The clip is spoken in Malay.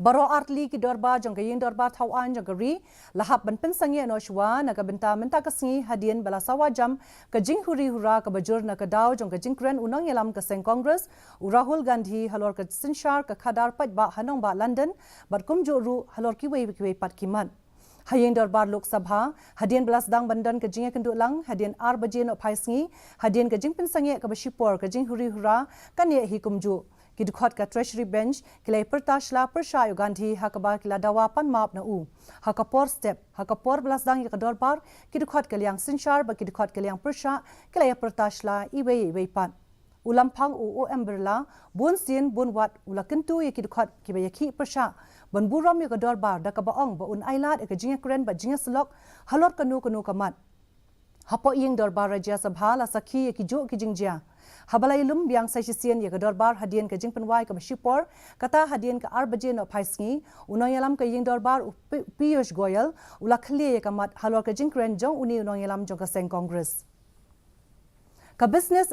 Baro artli ki dorba jong ka Ïingdorbar thawan jong ka ri lahap ban pen sangi no Shuwa na ka benta menta ka singi Hadien bala sawa jam ka Huri Hura ka bajur na ka daw jong ka Jingkren unang yalam ka seng Congress Rahul Gandhi halor ka sinshar ka khadar pat ba hanong ba London bat kum jo ru halor ki wei pat kiman Ïingdorbar Lok Sabha Hadien belas dang bandan ka jinga kendu lang Hadien ar baje no paisingi Hadien ka jingpen sangi ka Shipor ka Huri Hura kan ye hi kumju Kidukot ka Treasury Bench kilay pertashla pershayo Gandhi hakaba kila dawapan map na u hakapor step hakapor belas dang Ïingdorbar kidukot kaliang sinshar ba kidukot kaliang persha kilay pertashla iwe pan ulampang u emberla bun sin bun wat ulakentu kidukot kibayaki persha ban buram Ïingdorbar da kabaong ba un ailat ka Jingkren ba jingaslok halot kanu kamat hapo Ïingdorbar Raja Sabha la sakhi ki jo ki jingjia habalai lum biang saisisian Ïingdorbar Hadien ka Pynwai ka Shipor kata Hadien ka arbaje no phaisngi unoyalam ka Ïingdorbar Piyush Goyal ulakhli ka mat halor ka Jingkren jong uni unoyalam jong ka seng Congress ka business